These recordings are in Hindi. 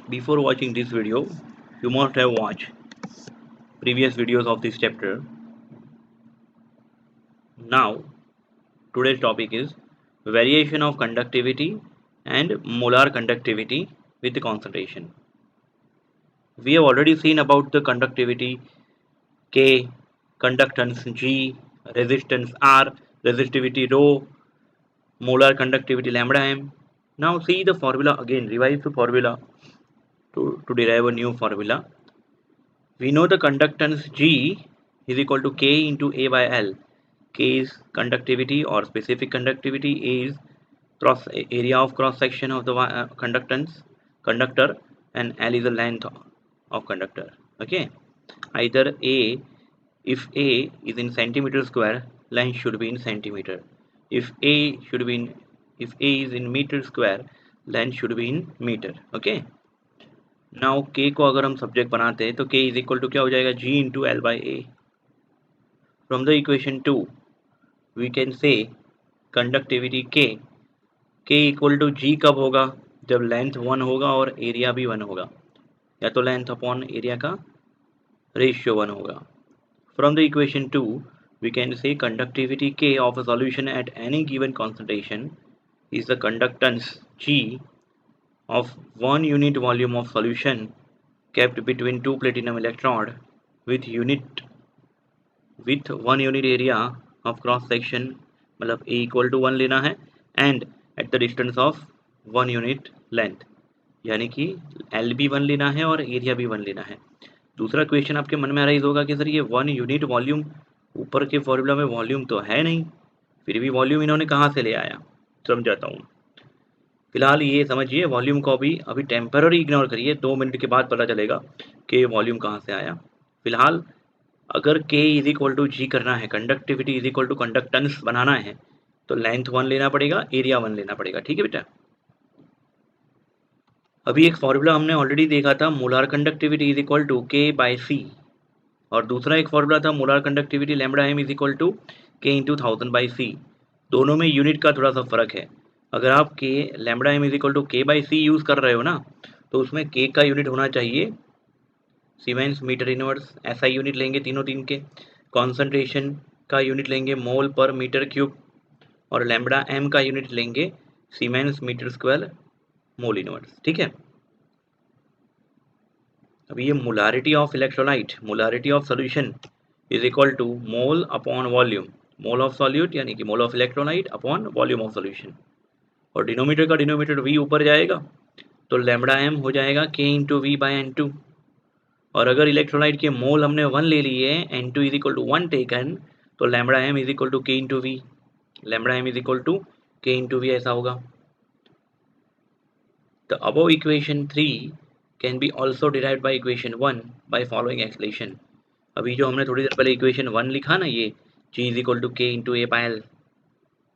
Before watching this video, you must have watched previous videos of this chapter. Now, today's topic is variation of conductivity and molar conductivity with concentration. We have already seen about the conductivity K, conductance G, resistance R, resistivity rho, molar conductivity lambda m. Now see the formula again, revise the formula to derive a new formula. We know the conductance G is equal to K into A by L. K is conductivity or specific conductivity. A is cross area of cross section of the conductor, and L is the length of conductor. Okay, either A, if A is in centimeter square, length should be in centimeter. If A is in meter square, length should be in meter. Okay. Now के को अगर हम सब्जेक्ट बनाते हैं तो के इज इक्वल टू क्या हो जाएगा g into l by a. From the equation 2 we can say conductivity k equal to g कब होगा, जब लेंथ 1 होगा और एरिया भी 1 होगा, या तो लेंथ अपॉन एरिया का रेशियो 1 होगा. From the equation 2 we can say conductivity k of a solution at any given concentration is the conductance g of 1 unit volume of solution kept between two platinum electrode with 1 unit area of cross section, मतलब A equal to 1 लेना है and at the distance of 1 unit length, यानी कि L भी 1 लेना है और एरिया भी 1 लेना है. दूसरा क्वेश्चन आपके मन में अराइज होगा कि सर ये 1 यूनिट वॉल्यूम, ऊपर के फॉर्मूला में वॉल्यूम तो है नहीं, फिर भी वॉल्यूम इन्होंने कहाँ से ले आया. समझाता हूँ. फिलहाल ये समझिए वॉल्यूम को अभी टेम्पररी इग्नोर करिए, 2 मिनट के बाद पता चलेगा कि वॉल्यूम कहाँ से आया. फिलहाल अगर K is equal to g करना है, conductivity is equal to conductance बनाना है, तो लेंथ 1 लेना पड़ेगा, एरिया 1 लेना पड़ेगा. ठीक है बेटा. अभी एक फॉर्मूला हमने ऑलरेडी देखा था, molar conductivity is equal to K by C, और दूसरा एक फॉर्मूला था molar conductivity lambda M is equal to के इंटू 1000 बाई सी. दोनों में यूनिट का थोड़ा सा फर्क है. अगर आप के lambda M is equal to K by C use कर रहे हो ना, तो उसमें के का यूनिट होना चाहिए सीमेंस मीटर इनवर्स, ऐसा यूनिट लेंगे तीन के. कॉन्सेंट्रेशन का यूनिट लेंगे मोल पर मीटर क्यूब, और लैम्बडा एम का यूनिट लेंगे siemens metre square mole inverse. ठीक है. अब ये molarity of electrolyte, molarity of solution is equal to mole upon volume, mole of solute यानी कि mole of electrolyte upon volume of solution, और डिनोमीटर का डिनोमीटर v ऊपर जाएगा तो लैम्बडा एम हो जाएगा k into v by n two. और अगर इलेक्ट्रोलाइट के मोल हमने 1 ले लिए, n two is equal to 1 taken, तो lambda M is equal to के into v, lambda M is equal to के इंटू वी ऐसा होगा. The above equation 3 can be also derived by equation 1 by following explanation. अभी जो हमने थोड़ी देर पहले इक्वेशन 1 लिखा ना, ये g इज इक्वल टू के इंटू ए बाई एल,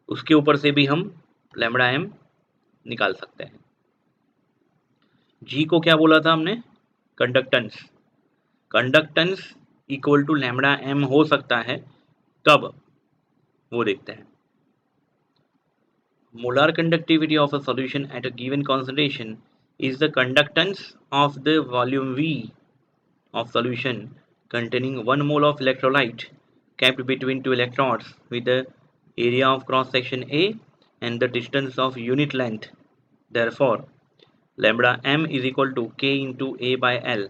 उसके ऊपर से भी हम लैम्बडा एम निकाल सकते हैं. जी को क्या बोला था हमने, conductance. Conductance equal to lambda M हो सकता है कब, वो देखते हैं. Molar conductivity of a solution at a given concentration is the conductance of the volume V of solution containing 1 mole of electrolyte kept between two electrodes with the area of cross section A and the distance of unit length. Therefore lambda m is equal to के इंटू ए बाई एल.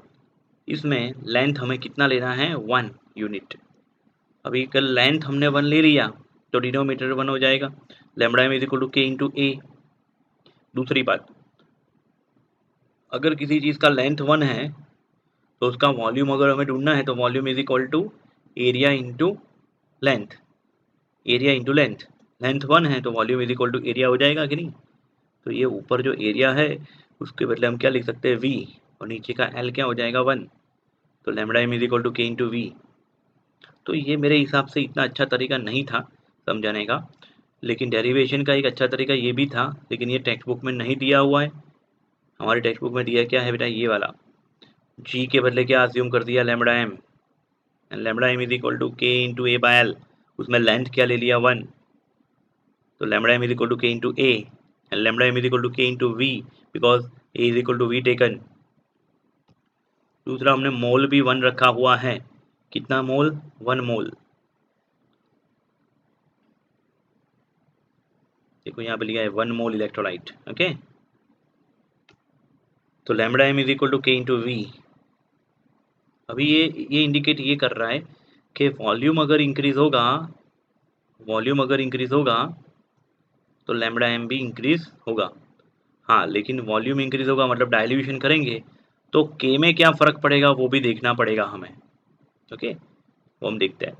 इसमें लेंथ हमें कितना लेना है, 1 यूनिट. अभी कल लेंथ हमने 1 ले लिया तो डिनोमीटर 1 हो जाएगा, lambda m is equal to के इंटू ए. दूसरी बात, अगर किसी चीज़ का लेंथ 1 है तो उसका वॉल्यूम अगर हमें ढूंढना है तो volume is equal to area into length, area into length. Length 1 है तो volume is equal to area हो जाएगा कि नहीं. तो ये ऊपर जो एरिया है उसके बदले हम क्या लिख सकते हैं, v, और नीचे का l क्या हो जाएगा, 1. तो lambda M is equal to के इंटू वी. तो ये मेरे हिसाब से इतना अच्छा तरीका नहीं था समझाने का, लेकिन डेरिवेशन का एक अच्छा तरीका ये भी था, लेकिन ये टेक्स्ट बुक में नहीं दिया हुआ है. हमारे टेक्स्ट बुक में दिया क्या है बेटा, ये वाला. जी के बदले क्या अज्यूम कर दिया, lambda m, and lambda M is equal to के इंटू ए बाई एल. उसमें लेंथ क्या ले लिया, 1. तो lambda M is equal to के into a, and lambda M is equal to के into v, because a is equal to v taken. दूसरा हमने मोल भी 1 रखा हुआ है। कितना मोल? 1 मोल। देखो यहाँ पे लिखा है 1 मोल इलेक्ट्रोलाइट। ओके, तो lambda M is equal to के इंटू वी। अभी ये इंडिकेट ये कर रहा है कि वॉल्यूम अगर इंक्रीज होगा तो लैम्बडा एम भी इंक्रीज होगा। हाँ, लेकिन वॉल्यूम इंक्रीज होगा मतलब डाइल्यूशन करेंगे तो के में क्या फर्क पड़ेगा वो भी देखना पड़ेगा हमें। ओके, वो हम देखते हैं।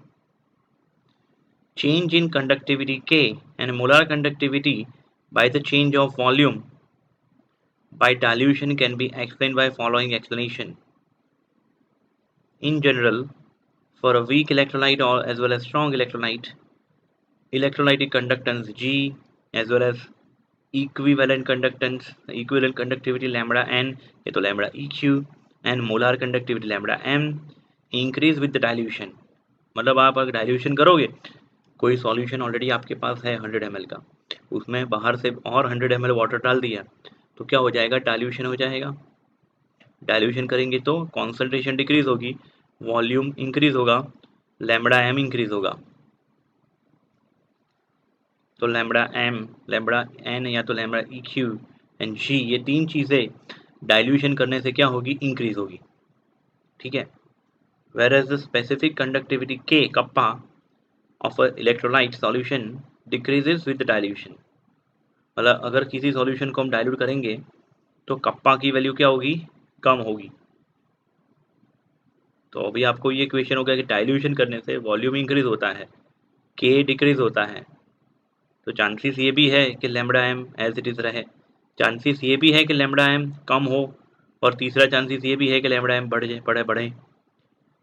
Change in conductivity K and molar conductivity by the change of volume by dilution can be explained by following explanation. In general, for a weak electrolyte or as well as strong electrolyte, electrolytic conductance G as well as equivalent conductivity lambda n या तो lambda eq and molar conductivity lambda m increase with the dilution. मतलब आप अगर डाइल्यूशन करोगे, कोई सॉल्यूशन ऑलरेडी आपके पास है 100 ml का, उसमें बाहर से और 100 ml वाटर डाल दिया तो क्या हो जाएगा? डाइल्यूशन हो जाएगा। डाइल्यूशन करेंगे तो कॉन्सेंट्रेशन डिक्रीज होगी, वॉल्यूम इंक्रीज होगा, लैम्बडा एम इंक्रीज होगा। तो लैम्बडा एम, लैम्बडा एन या तो लैम्बडा ई क्यू एंड जी, ये तीन चीज़ें डाइल्यूशन करने से क्या होगी? इंक्रीज होगी। ठीक है। whereas the specific conductivity K kappa of a electrolyte solution decreases with the dilution. मतलब अगर किसी सॉल्यूशन को हम डाइल्यूट करेंगे तो कप्पा की वैल्यू क्या होगी? कम होगी। तो अभी आपको ये क्वेश्चन हो गया कि डाइल्यूशन करने से वॉल्यूम इंक्रीज होता है, के डिक्रीज होता है, तो चांसेस ये भी है कि lambda M as it is रहे, चांसेस ये भी है कि लैम्बडा एम कम हो, और तीसरा चांसेस ये भी है कि लैम्बडा एम बढ़े।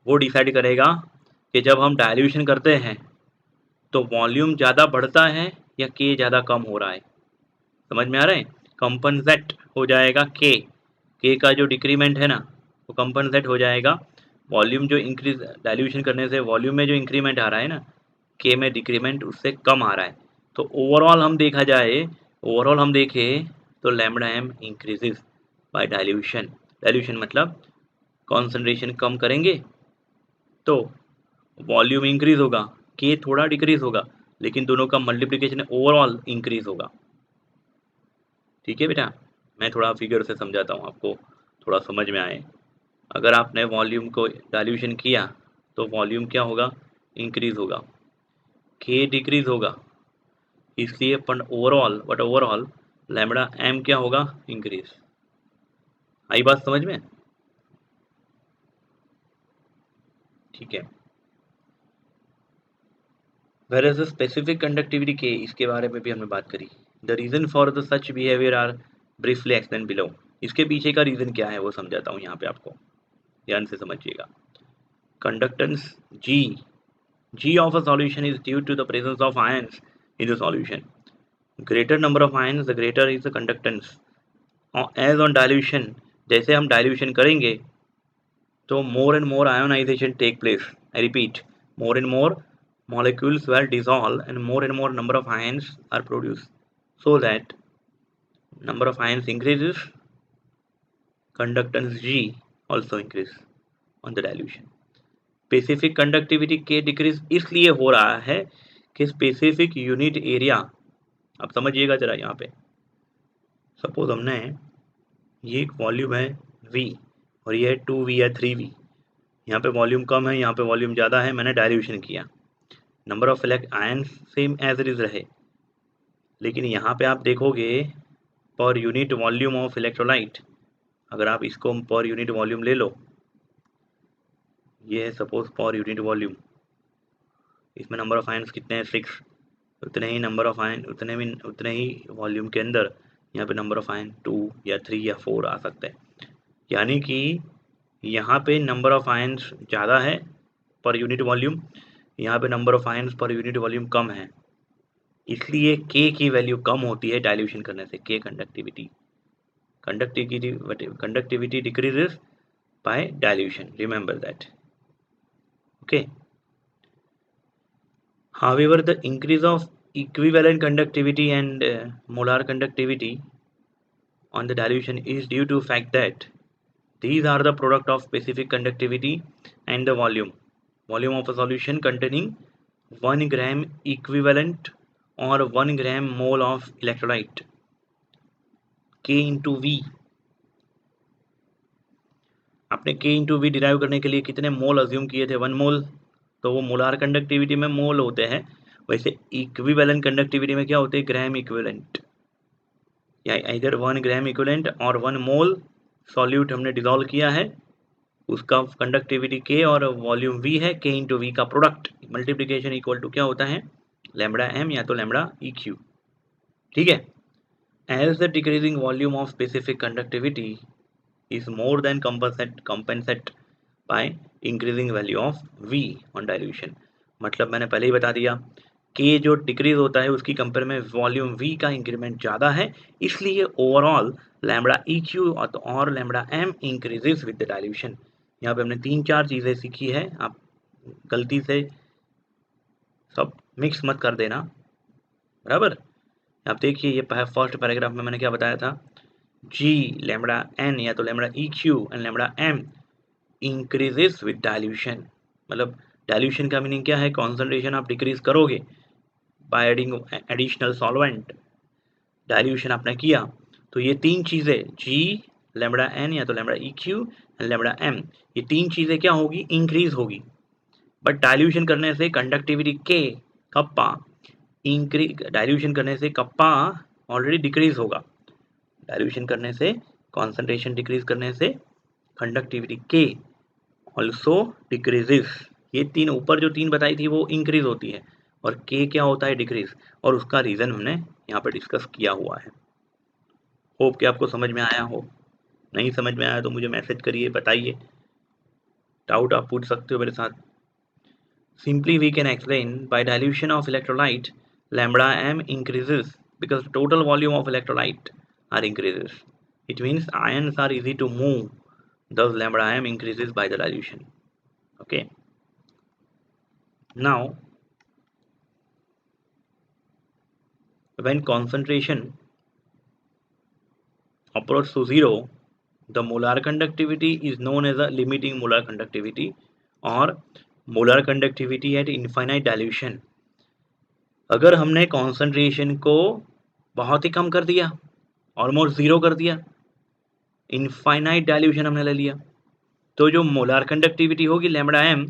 वो डिसाइड करेगा कि जब हम डाइल्यूशन करते हैं तो वॉल्यूम ज़्यादा बढ़ता है या के ज़्यादा कम हो रहा है। समझ में आ रहा है? कंपनसेट हो जाएगा के का जो डिक्रीमेंट है ना वो कंपनसेट हो जाएगा। वॉल्यूम जो इंक्रीज डाइल्यूशन करने से वॉल्यूम में जो इंक्रीमेंट आ रहा है ना, के में डिक्रीमेंट उससे कम आ रहा है। तो ओवरऑल हम देखें तो lambda M increases by dilution. Dilution मतलब कॉन्सेंट्रेशन कम करेंगे तो वॉल्यूम इंक्रीज होगा, के थोड़ा डिक्रीज होगा, लेकिन दोनों का मल्टीप्लिकेशन ओवरऑल इंक्रीज होगा। ठीक है बेटा, मैं थोड़ा फिगर से समझाता हूँ आपको, थोड़ा समझ में आए। अगर आपने वॉल्यूम को डाइल्यूशन किया तो वॉल्यूम क्या होगा? इंक्रीज होगा, के डिक्रीज होगा, इसलिए ओवरऑल लैम्बडा एम क्या होगा? इंक्रीज। आई बात समझ में? ठीक है। whereas the specific conductivity K, इसके बारे में भी हमने बात करी। The reason for the such behavior are briefly explained below. इसके पीछे का रीजन क्या है वो समझाता हूँ यहाँ पे, आपको ध्यान से समझिएगा। Conductance G of a solution is due to the presence of ions in the solution. Greater number of ions, the greater is the conductance. As on dilution, जैसे हम डाइल्यूशन करेंगे तो more and more ionization take place. I repeat, more and more molecules will dissolve and more number of ions are produced. So that number of ions increases, conductance G also increase on the dilution. Specific conductivity के डिक्रीज इसलिए हो रहा है कि स्पेसिफिक यूनिट एरिया, अब समझिएगा जरा यहाँ पे, सपोज हमने ये एक वॉल्यूम है V और ये है 2V या 3V, यहाँ पे वॉल्यूम कम है, यहाँ पे वॉल्यूम ज़्यादा है, मैंने डाइल्यूशन किया, number of ions same as it is रहे, लेकिन यहाँ पे आप देखोगे पर यूनिट वॉल्यूम ऑफ इलेक्ट्रोलाइट, अगर आप इसको पर यूनिट वॉल्यूम ले लो, ये है सपोज पर यूनिट वॉल्यूम, इसमें नंबर ऑफ आयंस कितने हैं? 6, उतने ही वॉल्यूम के अंदर यहाँ पे नंबर ऑफ आयन 2 या 3 या 4 आ सकते हैं। यानी कि यहाँ पे नंबर ऑफ आयंस ज़्यादा है पर यूनिट वॉल्यूम, यहाँ पे number of ions per unit volume कम है, इसलिए के की वैल्यू कम होती है डाइल्यूशन करने से। के conductivity decreases by dilution, remember that. Okay. However, the increase of equivalent conductivity and molar conductivity on the dilution is due to fact that These are the product of specific conductivity and the volume of a solution containing 1 gram equivalent or 1 gram mole of electrolyte, K into V. आपने K into V डिराइव करने के लिए कितने मोल अज्यूम किए थे? 1 मोल, तो वो मोलार कंडक्टिविटी में मोल होते हैं। वैसे इक्विवेलेंट कंडक्टिविटी में क्या होते हैं? ग्राम इक्विवेलेंट, या इधर 1 ग्राम इक्विवेलेंट और 1 मोल सॉल्यूट हमने डिसॉल्व किया है, उसका कंडक्टिविटी K और वॉल्यूम V है, K इंटू V का प्रोडक्ट मल्टीप्लीकेशन इक्वल टू क्या होता है? लैम्बडा m या तो लैम्बडा EQ। ठीक है। As the decreasing volume of specific conductivity is more than compensate by increasing value of V on dilution, मतलब मैंने पहले ही बता दिया, K जो डिक्रीज होता है उसकी कंपेयर में वॉल्यूम V का इंक्रीमेंट ज़्यादा है, इसलिए ओवरऑल लैम्बडा EQ और lambda m increases with the dilution. यहाँ पे हमने 3-4 चीज़ें सीखी है, आप गलती से सब मिक्स मत कर देना, बराबर। आप देखिए ये फर्स्ट पैराग्राफ में मैंने क्या बताया था, G लैम्बडा n या तो lambda EQ and lambda m increases with dilution, मतलब डाइल्यूशन का मीनिंग क्या है? कॉन्सेंट्रेशन आप डिक्रीज करोगे by adding additional solvent. Dilution आपने किया तो ये 3 चीज़ें G लैम्बडा n या तो lambda EQ and lambda m, ये 3 चीज़ें क्या होगी? इंक्रीज होगी। बट डाइल्यूशन करने से कंडक्टिविटी K कप्पा डाइल्यूशन करने से कप्पा ऑलरेडी डिक्रीज होगा। डाइल्यूशन करने से, कॉन्सेंट्रेशन डिक्रीज करने से कंडक्टिविटी K ऑल्सो डिक्रीजेस। ये 3 ऊपर जो 3 बताई थी वो इंक्रीज होती है और K क्या होता है? डिक्रीज, और उसका रीज़न हमने यहाँ पर डिस्कस किया हुआ है। होप कि आपको समझ में आया हो। नहीं समझ में आया तो मुझे मैसेज करिए, बताइए, डाउट आप पूछ सकते हो मेरे साथ। Simply we can explain by dilution of electrolyte, lambda m increases because the total volume of electrolyte are increases. It means ions are easy to move, thus lambda m increases by the dilution. Okay. Now, when concentration approaches to zero, the molar conductivity is known as a limiting molar conductivity or molar conductivity at infinite dilution. अगर हमने कॉन्सेंट्रेशन को बहुत ही कम कर दिया, ऑलमोस्ट ज़ीरो कर दिया, इनफाइनाइट डाइल्यूशन हमने ले लिया, तो जो मोलार कंडक्टिविटी होगी लैम्बडा m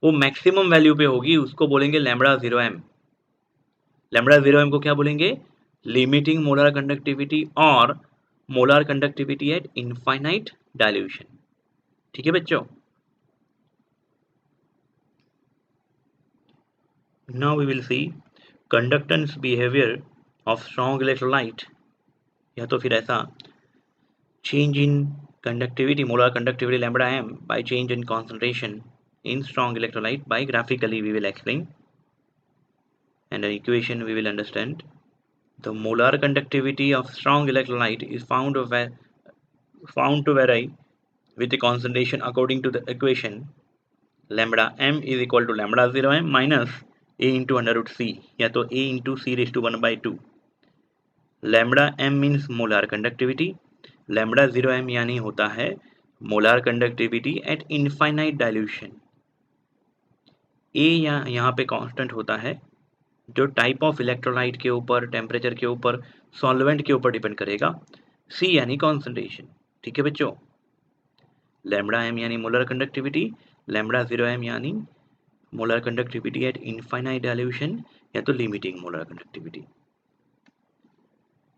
वो मैक्सिमम वैल्यू पे होगी, उसको बोलेंगे लैम्बडा 0m। लैम्बडा 0m को क्या बोलेंगे? लिमिटिंग मोलार कंडक्टिविटी और molar conductivity at infinite dilution. ठीक है बच्चों। Now we will see conductance behaviour of strong electrolyte, या तो फिर ऐसा, change in conductivity, molar conductivity lambda m by change in concentration in strong electrolyte by graphically we will explain, and an equation we will understand. The molar conductivity of strong electrolyte is found to vary with the concentration according to the equation lambda m is equal to lambda 0m minus a into under root c, या तो a into c raised to 1 by 2. lambda m means molar conductivity, lambda 0m यानी होता है molar conductivity at infinite dilution. A यहाँ पे कांस्टेंट होता है, जो टाइप ऑफ इलेक्ट्रोलाइट के ऊपर, टेम्परेचर के ऊपर, सॉल्वेंट के ऊपर डिपेंड करेगा। सी यानी कॉन्सेंट्रेशन। ठीक है बच्चों। लैम्बडा m यानी मोलर कंडक्टिविटी, लैम्बडा 0m यानी molar conductivity at infinite dilution या तो लिमिटिंग मोलर कंडक्टिविटी।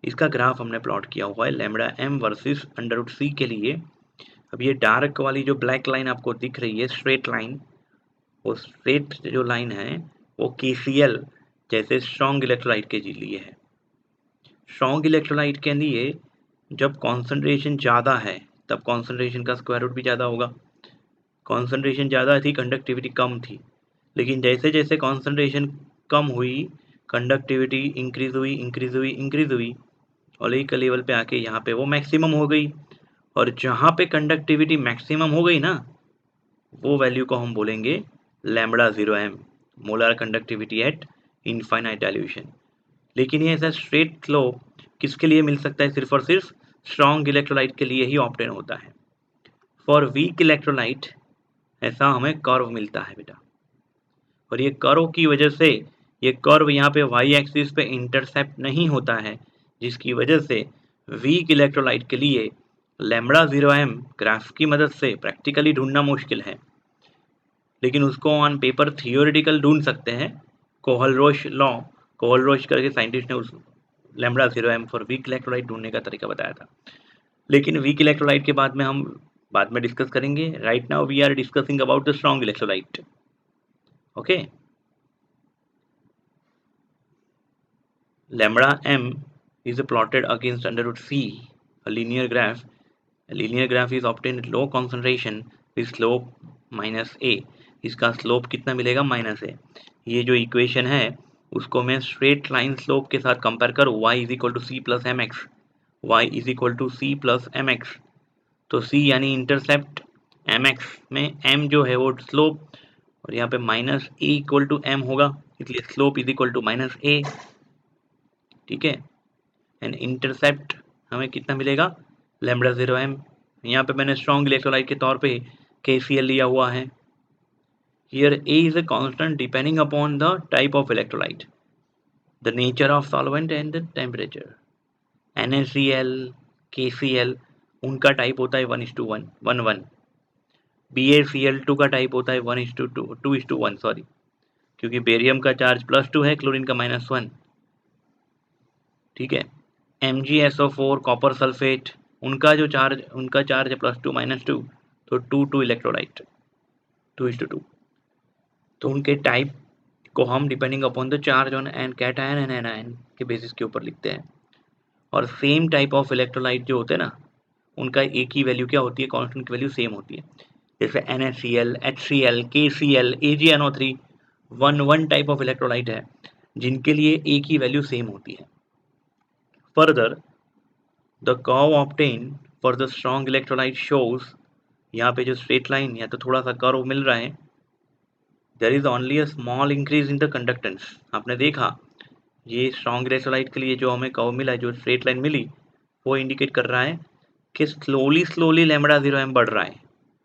इसका ग्राफ हमने प्लॉट किया हुआ है lambda m versus under root c के लिए। अब ये डार्क वाली जो ब्लैक लाइन आपको दिख रही है, स्ट्रेट लाइन, वो स्ट्रेट जो लाइन है वो KCl जैसे स्ट्रॉन्ग इलेक्ट्रोलाइट के लिए है। स्ट्रॉन्ग इलेक्ट्रोलाइट के लिए जब कॉन्सेंट्रेशन ज़्यादा है तब कॉन्सेंट्रेशन का स्क्वायर रूट भी ज़्यादा होगा। कॉन्सेंट्रेशन ज़्यादा थी, कंडक्टिविटी कम थी, लेकिन जैसे जैसे कॉन्सेंट्रेशन कम हुई कंडक्टिविटी इंक्रीज हुई और एक लेवल पे आके यहाँ पे वो मैक्सिमम हो गई। और जहाँ पे कंडक्टिविटी मैक्सिमम हो गई ना, वो वैल्यू को हम बोलेंगे lambda 0m, molar conductivity at infinite dilution. लेकिन ये ऐसा स्ट्रेट फ्लो किसके लिए मिल सकता है? सिर्फ और सिर्फ स्ट्रॉन्ग इलेक्ट्रोलाइट के लिए ही ऑब्टेन होता है। फॉर वीक इलेक्ट्रोलाइट ऐसा हमें कर्व मिलता है बेटा, और ये कर्व की वजह से ये कर्व यहाँ पे वाई एक्सिस पे इंटरसेप्ट नहीं होता है, जिसकी वजह से वीक इलेक्ट्रोलाइट के लिए लैम्बडा 0m ग्राफ की मदद से प्रैक्टिकली ढूंढना मुश्किल है, लेकिन उसको ऑन पेपर थियोरेटिकल ढूंढ सकते हैं। कोहलरोच करके साइंटिस्ट ने उस lambda 0m for weak electrolyte ढूंढने का तरीका बताया था। लेकिन वीक इलेक्ट्रोलाइट के बाद में हम बाद में डिस्कस करेंगे। Right now we are discussing about the strong electrolyte. Okay, lambda m is plotted against under root c, a linear graph. A linear graph is obtained at low concentration with slope minus a. इसका स्लोप कितना मिलेगा? माइनस ए। ये जो इक्वेशन है उसको मैं स्ट्रेट लाइन स्लोप के साथ कंपेयर करूँ, y is equal to c plus m x, y is equal to c plus m x. तो c यानी इंटरसेप्ट, एम एक्स में m जो है वो स्लोप, और यहाँ पे minus a equal to m होगा, इसलिए slope is equal to minus a. ठीक है, एंड इंटरसेप्ट हमें कितना मिलेगा? Lambda 0m। यहाँ पे मैंने स्ट्रॉन्ग इलेक्ट्रोलाइट के तौर पे KCl लिया हुआ है। Here A is a constant depending upon the type of electrolyte, the nature of solvent and the temperature. NaCl, KCl उनका टाइप होता है 1:1, 1:1। BaCl2 का टाइप होता है 1:2, 2:1 सॉरी, क्योंकि बेरियम का चार्ज +2 है, क्लोरीन का -1। ठीक है, MgSO4 कॉपर सल्फेट उनका चार्ज है +2 -2, तो 2 इलेक्ट्रोलाइट, 2:2। तो उनके टाइप को हम depending upon the charge on an cation and anion के बेसिस के ऊपर लिखते हैं। और सेम टाइप ऑफ इलेक्ट्रोलाइट जो होते हैं ना, उनका एक ही वैल्यू क्या होती है? कांस्टेंट की वैल्यू सेम होती है। जैसे NaCl, HCl, KCl, AgNO3 1 type of electrolyte है जिनके लिए एक ही वैल्यू सेम होती है। Further the curve obtain for the strong electrolyte shows, यहाँ पे जो स्ट्रेट लाइन या तो थोड़ा सा कर्व मिल रहा है, there is only a small increase in the conductance. आपने देखा ये स्ट्रॉन्ग इलेक्ट्रोलाइट के लिए जो हमें कर्व मिला, जो स्ट्रेट लाइन मिली, वो इंडिकेट कर रहा है कि स्लोली लैम्बडा 0m बढ़ रहा है।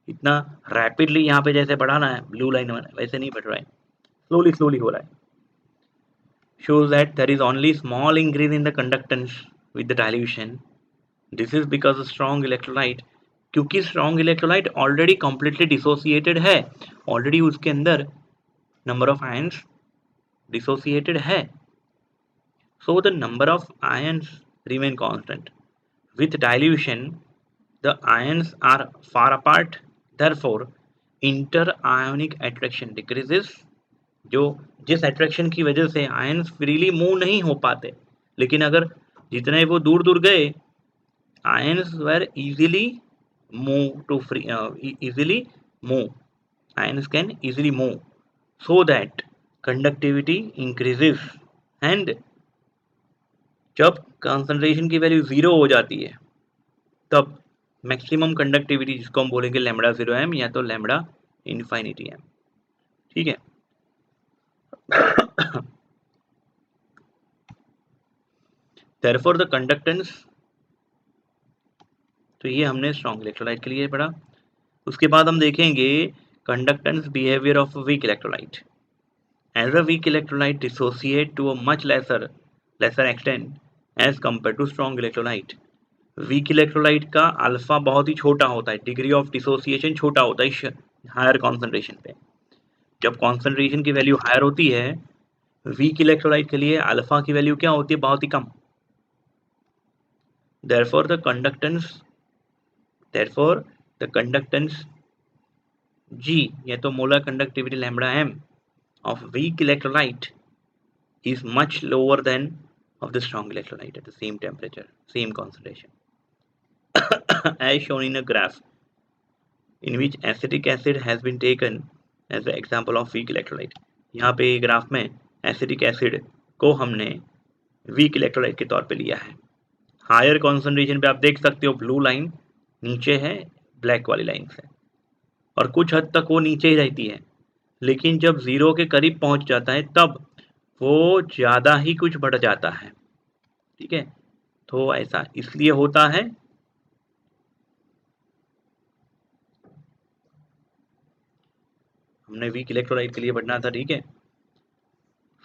इतना रैपिडली यहाँ पे जैसे बढ़ाना है ब्लू लाइन में, वैसे नहीं बढ़ रहा है, स्लोली हो रहा है। shows that there is only small increase in the conductance with the dilution. This is because strong electrolyte, क्योंकि strong electrolyte already completely dissociated है, already उसके अंदर number of ions dissociated है, so the number of ions remain constant. With dilution the ions are far apart, therefore inter-ionic attraction decreases. जो जिस अट्रैक्शन की वजह से आयंस फ्रीली मूव नहीं हो पाते, लेकिन अगर जितने वो दूर दूर गए, ions were easily move to free, easily move, ions can easily move, so that conductivity increases. And जब कंसंट्रेशन की वैल्यू 0 हो जाती है तब मैक्सिमम कंडक्टिविटी, जिसको हम बोलेंगे लैम्बडा 0m या तो लैम्बडा इनफाइनिटी m। ठीक है, therefore the conductance, तो ये हमने स्ट्रॉन्ग इलेक्ट्रोलाइट के लिए पढ़ा। उसके बाद हम देखेंगे conductance behaviour of weak electrolyte. As a weak electrolyte dissociate to a much lesser extent as compare to strong electrolyte. Weak electrolyte का अल्फा बहुत ही छोटा होता है, डिग्री ऑफ डिसोसिएशन छोटा होता है हायर कॉन्सेंट्रेशन पे। जब कॉन्सेंट्रेशन की वैल्यू हायर होती है वीक इलेक्ट्रोलाइट के लिए, अल्फा की वैल्यू क्या होती है? बहुत ही कम। therefore the conductance G, ये तो molar conductivity lambda m of weak electrolyte is much lower than of the strong electrolyte at the same temperature, same concentration, as shown in a graph in which acetic acid has been taken as the example of weak electrolyte. यहाँ पे ग्राफ में एसिटिक एसिड को हमने वीक इलेक्ट्रोलाइट के तौर पे लिया है। हायर कॉन्सेंट्रेशन पे आप देख सकते हो ब्लू लाइन नीचे है ब्लैक वाली लाइन से, और कुछ हद तक वो नीचे ही रहती है, लेकिन जब 0 के करीब पहुंच जाता है तब वो ज़्यादा ही कुछ बढ़ जाता है। ठीक है, तो ऐसा इसलिए होता है हमने वीक इलेक्ट्रोलाइट के लिए पढ़ना था, ठीक है।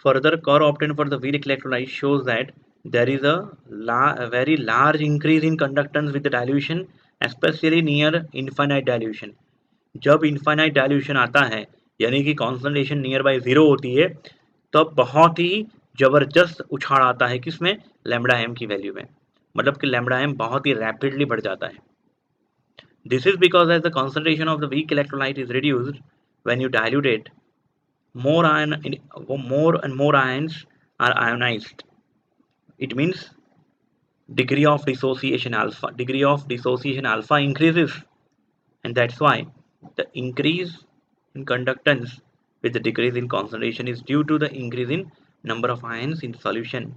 Further, curve obtained for the weak electrolyte shows that there is a very large increase in conductance with the dilution, especially near infinite dilution. जब इनफाइनाइट डायल्यूशन आता है यानी कि कॉन्सेंट्रेशन नियर बाय जीरो होती है, तब बहुत ही जबरदस्त उछाल आता है किसमें, लैम्बडा एम की वैल्यू में, मतलब कि लैम्बडा एम बहुत ही रैपिडली बढ़ जाता है। This is because as the concentration of the weak electrolyte is reduced when you dilute it, more and more ions are ionized. It means degree of dissociation alpha increases, and that's why the increase in conductance with the decrease in concentration is due to the increase in number of ions in solution.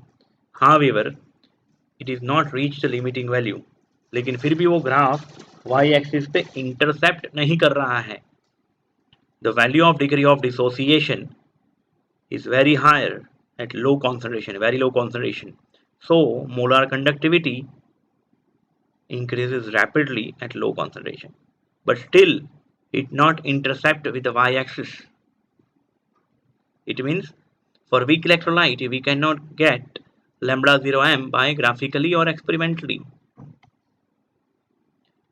However, it is not reached the limiting value, लेकिन फिर भी वो ग्राफ y एक्सिस पे इंटरसेप्ट नहीं कर रहा है. The value of degree of dissociation is very higher at low concentration, very low concentration. So molar conductivity increases rapidly at low concentration, but still it not intercept with the y-axis. It means for weak electrolyte we cannot get lambda 0 m by graphically or experimentally.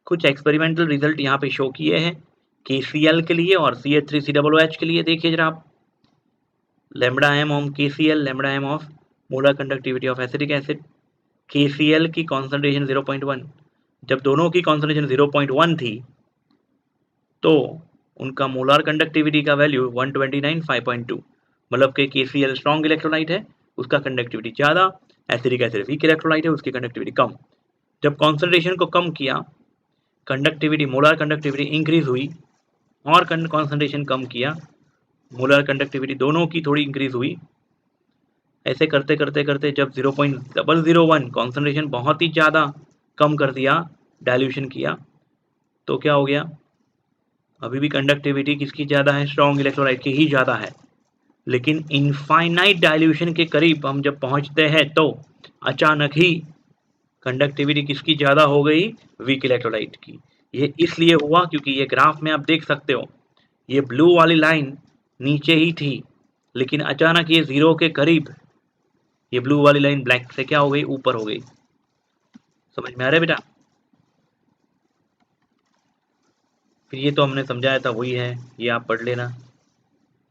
कुछ एक्सपेरिमेंटल रिजल्ट यहाँ पे शो किए हैं KCl के लिए और CH3COOH के लिए. देखिए जरा आप, lambda m of KCl, lambda m of molar conductivity of acetic acid. KCl की कॉन्सेंट्रेशन 0.1, जब दोनों की कॉन्सेंट्रेशन 0.1 थी तो उनका मोलार कंडक्टिविटी का वैल्यू 129 5.2, मतलब कि KCl स्ट्रॉन्ग इलेक्ट्रोलाइट है, उसका कंडक्टिविटी ज़्यादा, एसिडिक एसिड वीक इलेक्ट्रोलाइट है, उसकी कंडक्टिविटी कम. जब कॉन्सेंट्रेशन को कम किया, कंडक्टिविटी मोलार कंडक्टिविटी इंक्रीज हुई, और कॉन्सेंट्रेशन कम किया, मोलार कंडक्टिविटी दोनों की थोड़ी इंक्रीज हुई. ऐसे करते करते करते जब 0.001 कॉन्सेंट्रेशन बहुत ही ज़्यादा कम कर दिया, डाइल्यूशन किया, तो क्या हो गया, अभी भी कंडक्टिविटी किसकी ज़्यादा है, स्ट्रॉन्ग इलेक्ट्रोलाइट की ही ज़्यादा है. लेकिन इनफाइनाइट डाइल्यूशन के करीब हम जब पहुंचते हैं तो अचानक ही कंडक्टिविटी किसकी ज़्यादा हो गई, वीक इलेक्ट्रोलाइट की. ये इसलिए हुआ क्योंकि ये ग्राफ में आप देख सकते हो, ये ब्लू वाली लाइन नीचे ही थी, लेकिन अचानक ये जीरो के करीब ये ब्लू वाली लाइन ब्लैक से क्या हो गई, ऊपर हो गई. समझ में आ रहा है बेटा? फिर ये तो हमने समझाया था, वही है, ये आप पढ़ लेना,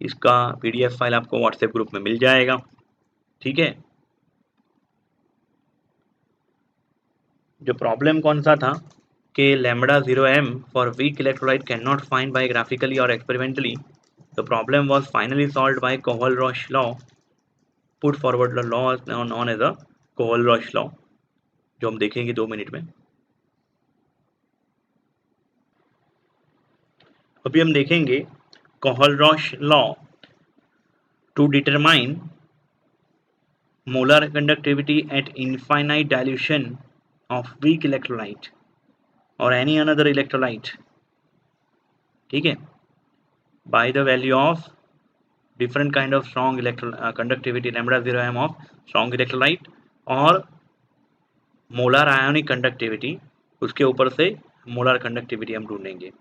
इसका PDF फाइल आपको व्हाट्सएप ग्रुप में मिल जाएगा, ठीक है. जो प्रॉब्लम कौन सा था कि lambda 0m for weak electrolyte cannot find by graphically or experimentally. The problem was finally solved by Kohlrausch law, put forward the law known as a Kohlrausch law, जो हम देखेंगे 2 मिनट में. अभी हम देखेंगे Kohlrausch law to determine molar conductivity at infinite dilution of weak electrolyte or any another electrolyte, ठीक है, by the value of different kind of strong conductivity lambda 0m of strong electrolyte और मोलर आयोनिक कंडक्टिविटी, उसके ऊपर से मोलर कंडक्टिविटी हम ढूंढेंगे.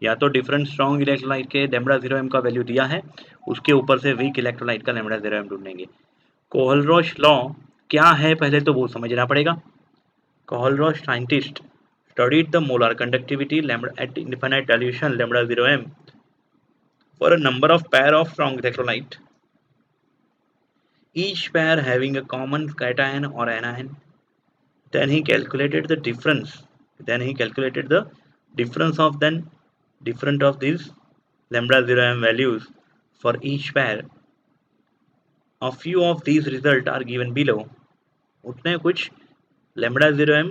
या तो डिफरेंट स्ट्रॉन्ग इलेक्ट्रोलाइट के लैम्बडा 0m का वैल्यू दिया है, उसके ऊपर से वीक इलेक्ट्रोलाइट का लैम्बडा 0m ढूंढेंगे. कोहलरॉश लॉ क्या है पहले तो वो समझना पड़ेगा. Kohlrausch scientist studied the molar conductivity lambda at infinite dilution lambda 0m for a number of pair of strong electrolyte, each pair having a common cation or anion. Then he calculated the difference. Of then different of these lambda 0m values for each pair. A few of these results are given below. उसने कुछ lambda 0m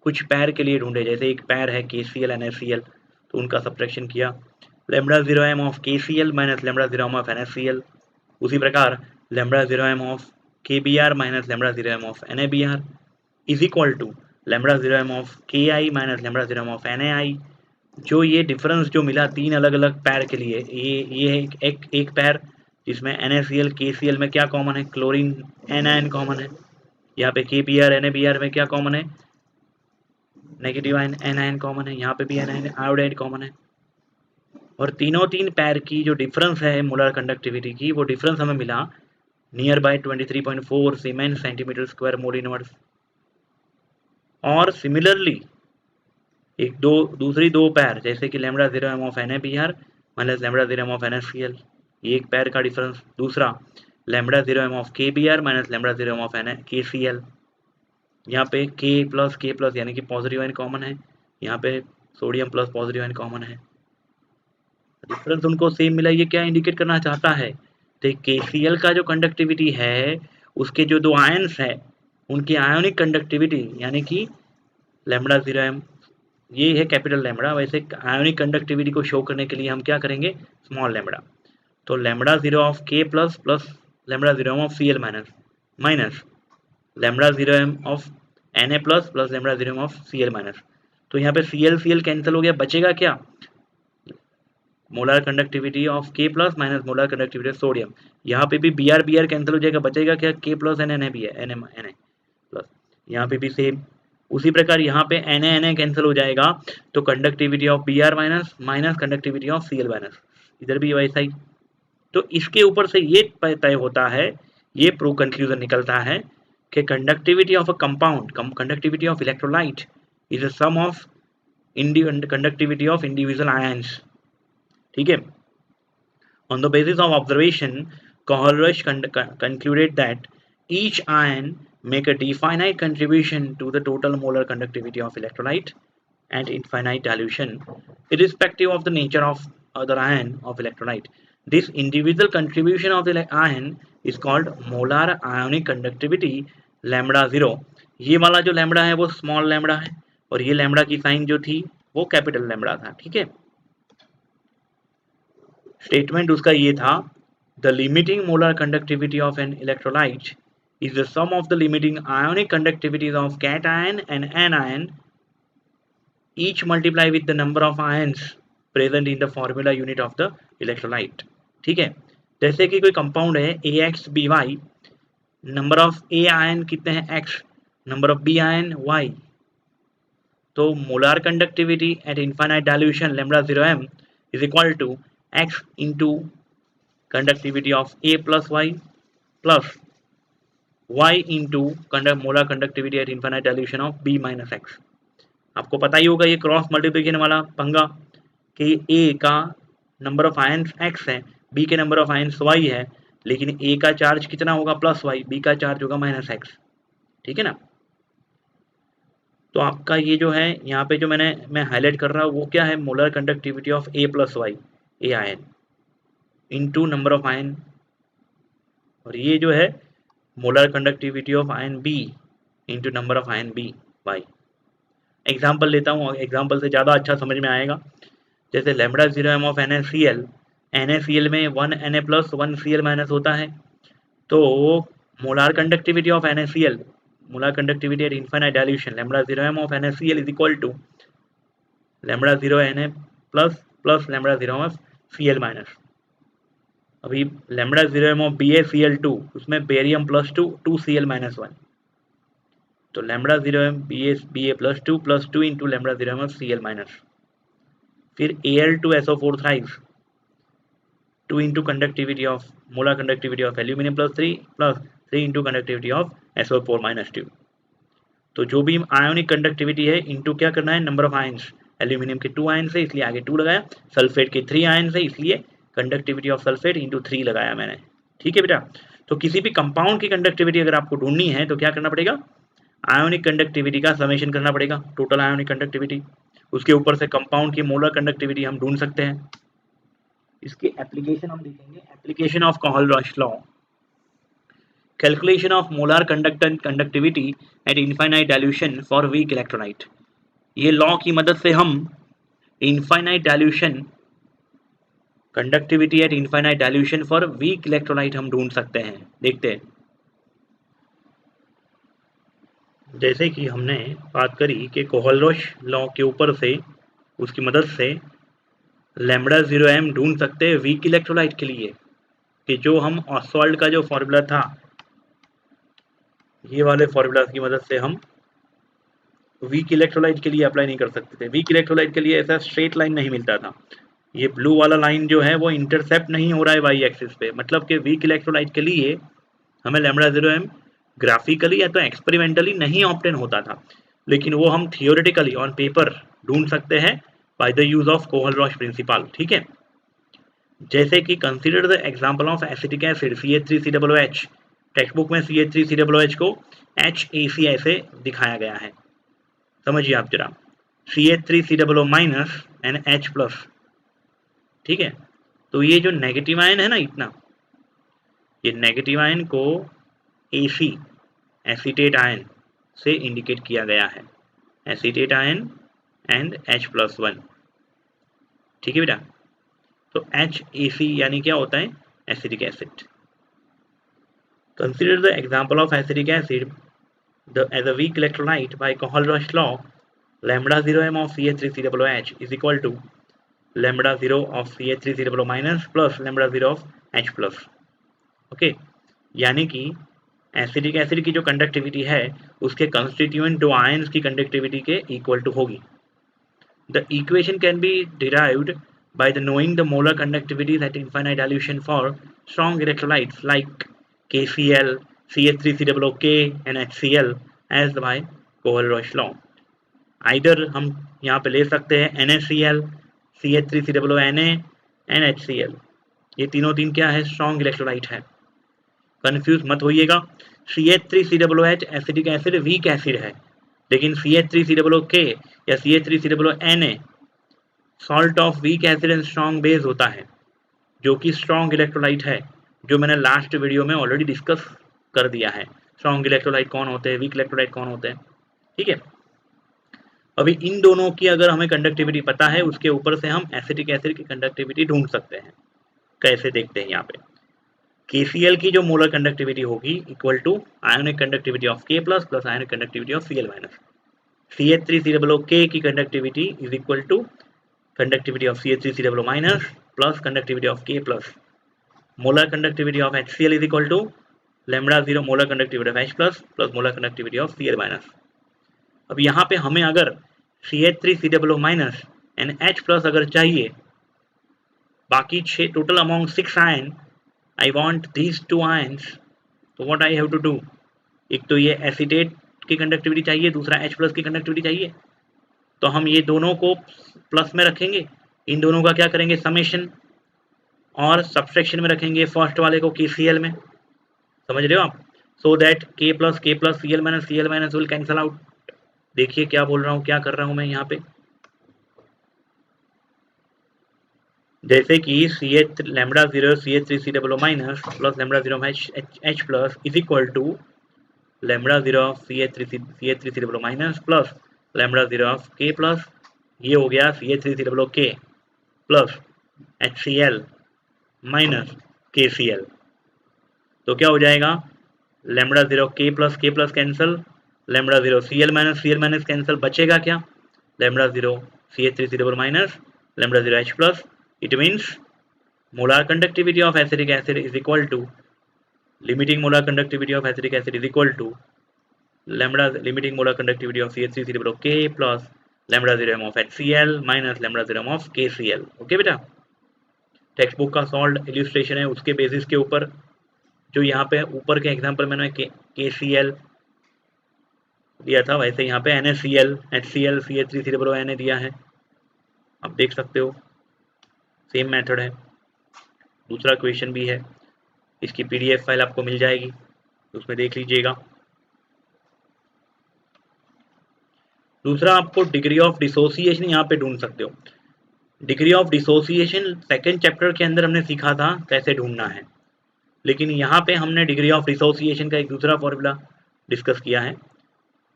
कुछ पैर के लिए ढूंढे, जैसे एक पैर है KCl NaCl, तो उनका सब्ट्रैक्शन किया, lambda 0m of KCl minus lambda 0m of NaCl. उसी प्रकार lambda 0m of KBr minus lambda 0m of NaBr is equal to lambda 0m of Ki minus lambda 0m of Na. जो ये डिफरेंस जो मिला तीन अलग अलग पैर के लिए, ये एक पैर जिसमें NaCl KCl में क्या कॉमन है, क्लोरीन एनायन कॉमन है. यहाँ पे KBr NaBr में क्या कॉमन है, नेगेटिव आयन एनायन कॉमन है. यहाँ पे भी एनायन आयोडाइड कॉमन है. और तीनों तीन पैर की जो डिफरेंस है मोलर कंडक्टिविटी की, वो डिफरेंस हमें मिला near by 23.4 siemens centimetre square mole inverse. और सिमिलरली एक दो दूसरी दो पैर जैसे कि lambda 0 M of NaBr minus lambda 0 M of NaCl, ये एक पैर का डिफरेंस। दूसरा lambda 0 M of KBr minus lambda 0 M of KCl, यहाँ पे K प्लस यानी कि पॉजिटिव आयन कॉमन है, यहाँ पे sodium plus positive ion common है, डिफरेंस उनको सेम मिला। ये क्या इंडिकेट करना चाहता है, तो KCl का जो कंडक्टिविटी है उसके जो दो आयन्स है उनकी आयोनिक कंडक्टिविटी यानी कि लैम्डा 0 एम, ये है कैपिटल लैम्डा। वैसे आयोनिक कंडक्टिविटी को शो करने के लिए हम क्या करेंगे, स्मॉल लैम्डा। तो lambda 0 of K plus plus lambda 0 of Cl minus minus lambda 0 M of Na plus plus lambda 0 M of Cl minus. तो यहाँ पे Cl कैंसिल हो गया, बचेगा क्या, molar conductivity of K plus minus molar conductivity of sodium. यहाँ पे भी Br कैंसिल हो जाएगा, बचेगा क्या, K प्लस Na भी है, Na प्लस, यहाँ पे भी सेम। उसी प्रकार यहाँ पे Na कैंसिल हो जाएगा, तो conductivity of Br minus minus conductivity of Cl minus, इधर भी वैसा ही। तो इसके ऊपर से ये तय होता है, ये प्रूव कंक्लूजन निकलता है कि conductivity of a compound, conductivity of electrolyte is a sum of conductivity of individual ions. ठीक है। On the basis of observation, Kohlrausch concluded that each ion make a definite contribution to the total molar conductivity of electrolyte and infinite dilution, irrespective of the nature of other ion of electrolyte. This individual contribution of the ion is called molar ionic conductivity lambda 0. ये वाला जो लैम्बडा है वो स्मॉल लैम्बडा है और ये लैम्बडा की साइन जो थी वो कैपिटल लैम्बडा था। ठीक है, स्टेटमेंट उसका ये था, the limiting molar conductivity of an electrolyte is the sum of the limiting ionic conductivities of cation and anion, each multiply with the number of ions present in the formula unit of the electrolyte। ठीक है, जैसे कि कोई कंपाउंड है AXBY, number of A ion कितने हैं X, number of B ion Y, तो molar conductivity at infinite dilution lambda 0 m is equal to X into conductivity of A plus Y plus Y into molar conductivity at infinite dilution of B minus X। आपको पता ही होगा ये क्रॉस मल्टीप्लिकेशन वाला पंगा कि A का नंबर ऑफ आयंस X है, B के नंबर ऑफ आयंस Y है, लेकिन A का चार्ज कितना होगा प्लस Y, B का चार्ज होगा माइनस X। ठीक है ना। तो आपका ये जो है यहाँ पे जो मैं हाईलाइट कर रहा हूँ वो क्या है, molar conductivity of A plus Y, A ion into number of ion, और ये जो है molar conductivity of ion B into number of ion B Y. Example लेता हूँ, एग्जाम्पल से ज़्यादा अच्छा समझ में आएगा। जैसे लैम्डा 0 m ऑफ NaCl में 1 Na प्लस 1 Cl माइनस होता है, तो molar conductivity of NaCl, molar conductivity at infinite dilution lambda 0 m of NaCl is equal to lambda 0 Na plus plus lambda 0 of Cl minus. अभी लैम्डा 0 m ऑफ BaCl2, उसमें बेरियम प्लस 2 2Cl माइनस 1, तो lambda 0 m Ba plus 2 into lambda 0 m of Cl minus. फिर Al2SO4 thrice 2 into conductivity of molar conductivity of aluminium plus 3 into conductivity of SO4 minus 2। तो जो भी आयोनिक कंडक्टिविटी है इंटू क्या करना है, नंबर ऑफ आयंस, एल्यूमिनियम के 2 आयंस है इसलिए आगे 2 लगाया, सल्फेट के 3 आयंस है इसलिए कंडक्टिविटी ऑफ सल्फेट इंटू 3 लगाया मैंने। ठीक है बेटा, तो किसी भी कंपाउंड की कंडक्टिविटी अगर आपको ढूंढनी है तो क्या करना पड़ेगा, आयोनिक कंडक्टिविटी का समेशन करना पड़ेगा, टोटल आयोनिक कंडक्टिविटी, उसके ऊपर से कंपाउंड की मोलर कंडक्टिविटी हम ढूंढ सकते हैं। इसके एप्लीकेशन हम देखेंगे, application of Kohlrausch law, calculation of molar conductivity at infinite dilution for weak electrolyte. ये लॉ की मदद से हम infinite dilution, conductivity at infinite dilution for weak electrolyte हम ढूंढ सकते हैं। देखते हैं, जैसे कि हमने बात करी कि कोहलरॉश लॉ के ऊपर से, उसकी मदद से लैम्डा 0 m ढूंढ सकते हैं वीक इलेक्ट्रोलाइट के लिए, कि जो हम ऑसवाल्ड का जो फॉर्मूला था, ये वाले फॉर्मूला की मदद से हम वीक इलेक्ट्रोलाइट के लिए अप्लाई नहीं कर सकते थे। वीक इलेक्ट्रोलाइट के लिए ऐसा स्ट्रेट लाइन नहीं मिलता था, ये ब्लू वाला लाइन जो है वो इंटरसेप्ट नहीं हो रहा है वाई एक्सिस पे, मतलब कि वीक इलेक्ट्रोलाइट के लिए हमें लैम्बडा 0m ग्राफिकली या तो एक्सपेरिमेंटली नहीं ऑब्टेन होता था, लेकिन वो हम थियोरेटिकली ऑन पेपर ढूंढ सकते हैं by the use of Kohlrausch principle. ठीक है, जैसे कि consider the example of acetic acid CH3COOH। Textbook में CH3COOH को HAC ऐसे दिखाया गया है, समझिए आप जरा, CH3COO minus and H plus. ठीक है, तो ये जो नेगेटिव आयन है ना इतना, ये नेगेटिव आयन को AC एसीटेट आयन से इंडिकेट किया गया है, एसीटेट आयन एंड H+1। ठीक है बेटा, तो HAC यानी क्या होता है, acidic acid. Consider the example of acidic acid as a weak electrolyte by Kohlrausch law, lambda 0m of CH3COOH is equal to lambda 0 of CH3COO minus plus lambda 0 of H plus। Okay, यानी कि एसिडिक एसिड की जो कंडक्टिविटी है उसके कंस्टिट्यूएंट दो आयंस की कंडक्टिविटी के इक्वल टू होगी। The equation can be derived by the knowing the molar conductivities at infinite dilution for strong electrolytes like KCl, CH3COOK and HCl as by Kohlrausch law। Either हम यहाँ पे ले सकते हैं NaCl, CH3COONa and HCl। ये तीन क्या है, स्ट्रॉन्ग इलेक्ट्रोलाइट है। कंफ्यूज मत होइएगा, CH3COOH acidic acid weak acid है, लेकिन CH3COOK या CH3COONa salt of weak acid and strong base होता है, जो कि स्ट्रॉन्ग इलेक्ट्रोलाइट है, जो मैंने लास्ट वीडियो में ऑलरेडी डिस्कस कर दिया है। स्ट्रॉन्ग इलेक्ट्रोलाइट कौन होते हैं, वीक इलेक्ट्रोलाइट कौन होते हैं। ठीक है, अभी इन दोनों की अगर हमें कंडक्टिविटी पता है, उसके ऊपर से हम एसिटिक एसिड की कंडक्टिविटी ढूंढ सकते हैं। कैसे देखते हैं, यहाँ पे KCl की जो मोलर कंडक्टिविटी होगी equal to ionic conductivity of K plus plus ionic conductivity of Cl minus. CH3COOK की conductivity is equal to conductivity of CH3COO minus plus conductivity of K plus। molar conductivity of HCl is equal to lambda 0 molar conductivity of H plus plus molar conductivity of Cl minus। अब यहाँ पे हमें अगर CH3COO minus and H plus अगर चाहिए, बाकी 6 total among 6 ion, I want these 2 ions, तो what I have to do, एक तो ये एसिटेट की कंडक्टिविटी चाहिए, दूसरा H प्लस की कंडक्टिविटी चाहिए, तो हम ये दोनों को प्लस में रखेंगे, इन दोनों का क्या करेंगे, समेशन, और सब्सट्रैक्शन में रखेंगे फर्स्ट वाले को KCl में। समझ रहे हो आप, so that K plus Cl minus will cancel out. देखिए क्या बोल रहा हूँ, क्या कर रहा हूँ मैं यहाँ पे, जैसे कि lambda 0 CH3COO minus plus lambda 0 H plus is equal to lambda 0 of CH3COO minus plus lambda 0 of K plus, ये हो गया CH3COOK plus HCl minus KCl। तो क्या हो जाएगा, lambda 0 K plus cancel, lambda 0 Cl minus cancel, बचेगा क्या, lambda 0 CH3COO minus lambda 0 H plus. It means molar conductivity of acetic acid is equal to limiting molar conductivity of acetic acid is equal to lambda limiting molar conductivity of CH3COOK plus lambda 0m of HCl minus lambda 0m of KCl। Okay बेटा, टेक्स्ट बुक का सॉल्व इल्यूस्ट्रेशन है, उसके बेसिस के ऊपर जो यहाँ पे ऊपर के एग्जांपल मैंने KCl दिया था, वैसे यहाँ पे NaCl HCl CH3COONa दिया है, आप देख सकते हो सेम मेथड है। दूसरा क्वेश्चन भी है, इसकी PDF फाइल आपको मिल जाएगी, उसमें देख लीजिएगा। दूसरा आपको डिग्री ऑफ डिसोसिएशन यहाँ पे ढूंढ सकते हो। Degree of dissociation second chapter के अंदर हमने सीखा था कैसे ढूंढना है, लेकिन यहाँ पे हमने डिग्री ऑफ डिसोसिएशन का एक दूसरा फॉर्मूला डिस्कस किया है।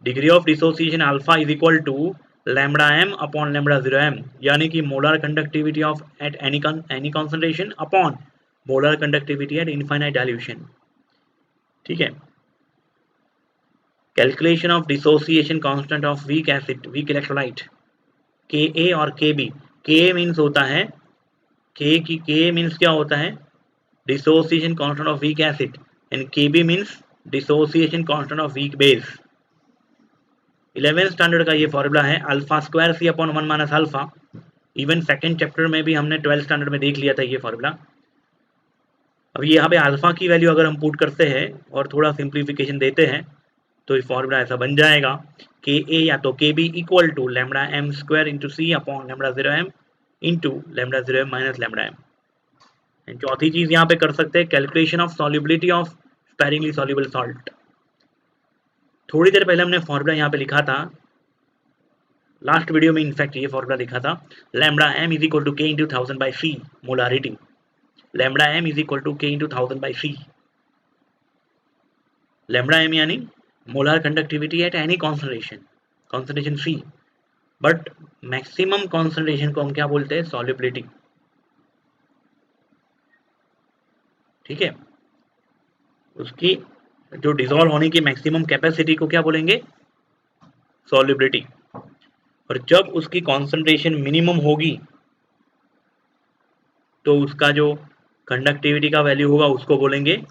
Degree of dissociation alpha is equal to lambda m upon lambda 0m, यानी कि molar conductivity of at any concentration upon molar conductivity at infinite dilution. ठीक है, calculation of dissociation constant of weak acid weak electrolyte Ka और Kb। Ka मीन्स होता है Ka मीन्स क्या होता है, dissociation constant of weak acid, and Kb means dissociation constant of weak base. 11th standard का ये फॉर्मूला है, alpha square C upon 1 minus alpha even second chapter में भी हमने 12th स्टैंडर्ड में देख लिया था ये फॉर्मूला। अब यहाँ पे अल्फा की वैल्यू अगर हम पुट करते हैं और थोड़ा सिंप्लीफिकेशन देते हैं तो ये फॉर्मूला ऐसा बन जाएगा के ए या तो k b equal to lambda m square into c upon lambda 0m into lambda 0m minus lambda m. चौथी चीज यहाँ पे कर सकते हैं calculation of solubility of sparingly soluble salt. थोड़ी देर पहले हमने फॉर्मूला यहाँ पे लिखा था, लास्ट वीडियो में इनफैक्ट ये फॉर्मूला लिखा था, lambda m is equal to के into 1000 by c molarity. Lambda m is equal to के into 1000 by C. Lambda M यानी molar conductivity at any concentration C, but maximum concentration को हम क्या बोलते हैं, सॉल्युबिलिटी। ठीक है, उसकी जो डिसॉल्व होने की मैक्सिमम कैपेसिटी को क्या बोलेंगे, सॉल्युबिलिटी। और जब उसकी कॉन्सेंट्रेशन मिनिमम होगी तो उसका जो कंडक्टिविटी का वैल्यू होगा उसको बोलेंगे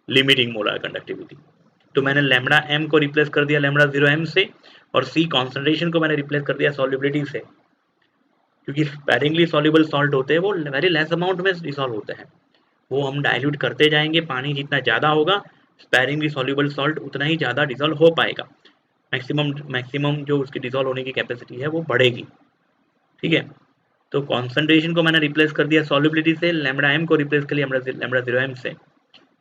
लिमिटिंग मोलार कंडक्टिविटी। तो मैंने लैम्डा एम को रिप्लेस कर दिया लैम्डा 0m से, और सी कॉन्सेंट्रेशन को मैंने रिप्लेस कर दिया सॉल्युबिलिटी से, क्योंकि स्पेरिंगली सॉल्युबल सॉल्ट होते हैं वो वेरी लेस अमाउंट में डिसॉल्व होते हैं। वो हम डाइल्यूट करते जाएंगे, पानी जितना ज़्यादा होगा स्पेरिंगली सॉल्युबल सॉल्ट उतना ही ज़्यादा डिसॉल्व हो पाएगा, मैक्सिमम जो उसकी डिसॉल्व होने की कैपेसिटी है वो बढ़ेगी। ठीक है, तो कॉन्सेंट्रेशन को मैंने रिप्लेस कर दिया सॉल्युबिलिटी से, लैम्डा एम को रिप्लेस कर लिया लैम्डा 0m से।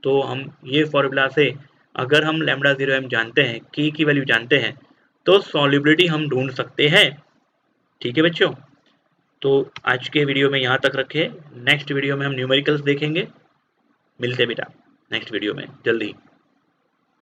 तो हम ये फॉर्मूला से अगर हम लैम्डा 0m जानते हैं, के की वैल्यू जानते हैं, तो सॉल्युबिलिटी हम ढूंढ सकते हैं। ठीक है बच्चों, तो आज के वीडियो में यहाँ तक रखें, नेक्स्ट वीडियो में हम न्यूमेरिकल्स देखेंगे। मिलते बेटा नेक्स्ट वीडियो में जल्दी।